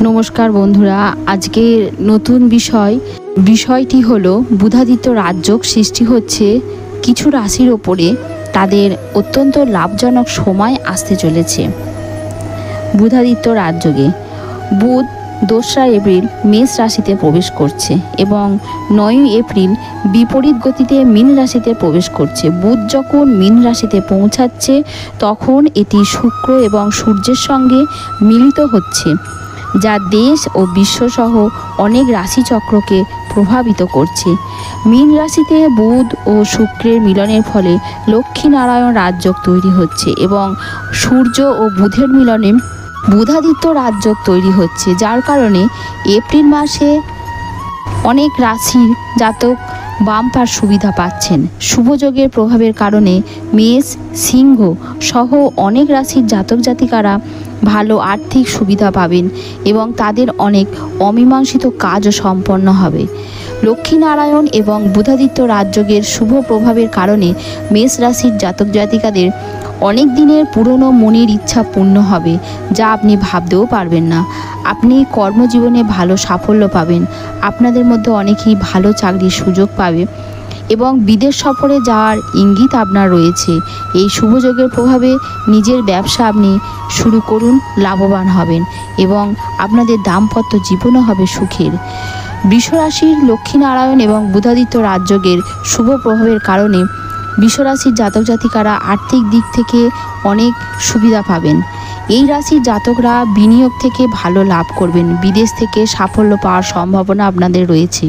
নমস্কার বন্ধুরা, আজকের নতুন বিষয়টি হলো বুধাদিত্য রাজযোগ সৃষ্টি হচ্ছে কিছু রাশির ওপরে। তাদের অত্যন্ত লাভজনক সময় আসতে চলেছে। বুধাদিত্য রাজযোগে বুধ 2রা এপ্রিল মেষ রাশিতে প্রবেশ করছে এবং 9ই এপ্রিল বিপরীত গতিতে মীন রাশিতে প্রবেশ করছে। বুধ যখন মীন রাশিতে পৌঁছাচ্ছে তখন এটি শুক্র এবং সূর্যের সঙ্গে মিলিত হচ্ছে, যা দেশ ও বিশ্বসহ অনেক রাশিচক্রকে প্রভাবিত করছে। মীন রাশিতে বুধ ও শুক্রের মিলনের ফলে লক্ষ্মীনারায়ণ রাজযোগ তৈরি হচ্ছে এবং সূর্য ও বুধের মিলনে বুধাদিত্য রাজযোগ তৈরি হচ্ছে, যার কারণে এপ্রিল মাসে অনেক রাশির জাতক বাম্পার সুবিধা পাচ্ছেন। শুভযোগের প্রভাবের কারণে মেষ, সিংহ সহ অনেক রাশির জাতক জাতিকারা ভালো আর্থিক সুবিধা পাবেন এবং তাদের অনেক অমীমাংসিত কাজও সম্পন্ন হবে। লক্ষ্মীনারায়ণ এবং বুধাদিত্য রাজযোগের শুভ প্রভাবের কারণে মেষ রাশির জাতক জাতিকাদের অনেক দিনের পুরনো মনের ইচ্ছা পূর্ণ হবে, যা আপনি ভাবতেও পারবেন না। আপনি কর্মজীবনে ভালো সাফল্য পাবেন। আপনাদের মধ্যে অনেকেই ভালো চাকরির সুযোগ পাবে এবং বিদেশ সফরে যাওয়ার ইঙ্গিত আপনার রয়েছে। এই শুভযোগের প্রভাবে নিজের ব্যবসা আপনি শুরু করুন, লাভবান হবেন এবং আপনাদের দাম্পত্য জীবনও হবে সুখের। বৃষরাশির লক্ষ্মীনারায়ণ এবং বুধাদিত্য রাজযোগের শুভ প্রভাবের কারণে বৃষরাশির জাতক জাতিকারা আর্থিক দিক থেকে অনেক সুবিধা পাবেন। এই রাশির জাতকরা বিনিয়োগ থেকে ভালো লাভ করবেন। বিদেশ থেকে সাফল্য পাওয়ার সম্ভাবনা আপনাদের রয়েছে।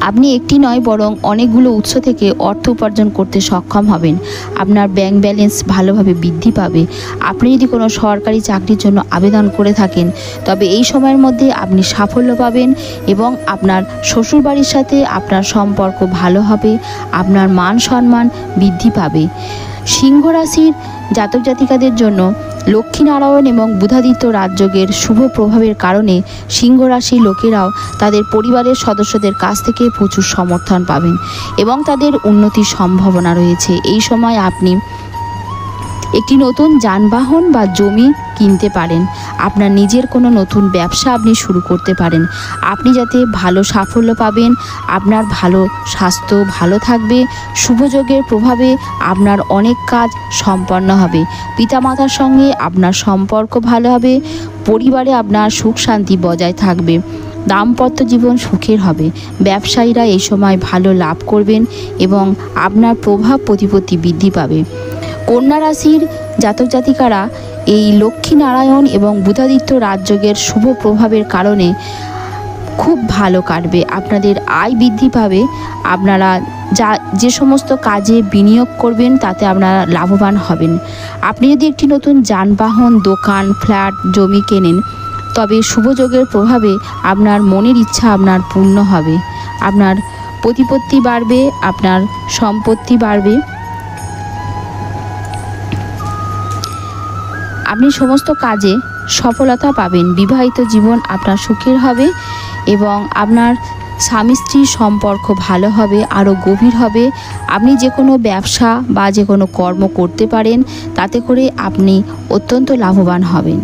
আপনি একটি নয় বরং অনেকগুলো উৎস থেকে অর্থ উপার্জন করতে সক্ষম হবেন। আপনার ব্যাংক ব্যালেন্স ভালোভাবে বৃদ্ধি পাবে। আপনি যদি কোনো সরকারি চাকরির জন্য আবেদন করে থাকেন তবে এই সময়ের মধ্যে আপনি সাফল্য পাবেন এবং আপনার শ্বশুরবাড়ির সাথে আপনার সম্পর্ক ভালো হবে। আপনার মান সম্মান বৃদ্ধি পাবে। সিংহ রাশির জাতক জাতিকাদের জন্য লক্ষ্মীনারায়ণ এবং বুধাদিত্য রাজযোগের শুভ প্রভাবের কারণে সিংহ রাশির লোকেরাও তাদের পরিবারের সদস্যদের কাছ থেকে প্রচুর সমর্থন পাবেন এবং তাদের উন্নতির সম্ভাবনা রয়েছে। এই সময় আপনি একটি নতুন যানবাহন বা জমি কিনতে পারেন। আপনার নিজের কোনো নতুন ব্যবসা আপনি শুরু করতে পারেন। আপনি যাতে ভালো সাফল্য পাবেন, আপনার ভালো স্বাস্থ্য ভালো থাকবে। শুভযোগের প্রভাবে আপনার অনেক কাজ সম্পন্ন হবে। পিতামাতার সঙ্গে আপনার সম্পর্ক ভালো হবে। পরিবারে আপনার সুখ শান্তি বজায় থাকবে। দাম্পত্য জীবন সুখের হবে। ব্যবসায়ীরা এই সময় ভালো লাভ করবেন এবং আপনার প্রভাব প্রতিপত্তি বৃদ্ধি পাবে। কন্যা রাশির জাতক জাতিকারা এই লক্ষ্মীনারায়ণ এবং বুধাদিত্য রাজযোগের শুভ প্রভাবের কারণে খুব ভালো কাটবে। আপনাদের আয় বৃদ্ধি পাবে। আপনারা যে সমস্ত কাজে বিনিয়োগ করবেন তাতে আপনারা লাভবান হবেন। আপনি যদি একটি নতুন যানবাহন, দোকান, ফ্ল্যাট, জমি কেনেন তবে শুভযোগের প্রভাবে আপনার মনের ইচ্ছা আপনার পূর্ণ হবে। আপনার প্রতিপত্তি বাড়বে, আপনার সম্পত্তি বাড়বে। আপনি সমস্ত কাজে সফলতা পাবেন। বিবাহিত জীবন আপনার সুখের হবে এবং আপনার স্বামী স্ত্রীর সম্পর্ক ভালো হবে, আরও গভীর হবে। আপনি যে কোনো ব্যবসা বা যে কোনো কর্ম করতে পারেন, তাতে করে আপনি অত্যন্ত লাভবান হবেন।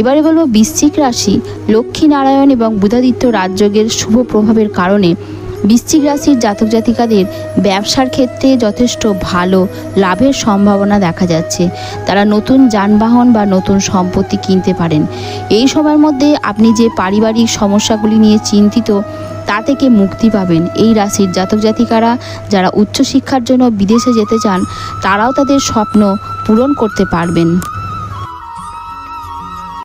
এবারে বলবো বৃশ্চিক রাশি লক্ষ্মীনারায়ণ এবং বুধাদিত্য রাজযোগের শুভ প্রভাবের কারণে বৃশ্চিক রাশির জাতক জাতিকাদের ব্যবসার ক্ষেত্রে যথেষ্ট ভালো লাভের সম্ভাবনা দেখা যাচ্ছে। তারা নতুন যানবাহন বা নতুন সম্পত্তি কিনতে পারেন। এই সময়ের মধ্যে আপনি যে পারিবারিক সমস্যাগুলি নিয়ে চিন্তিত তা থেকে মুক্তি পাবেন। এই রাশির জাতক জাতিকারা যারা উচ্চশিক্ষার জন্য বিদেশে যেতে চান তারাও তাদের স্বপ্ন পূরণ করতে পারবেন।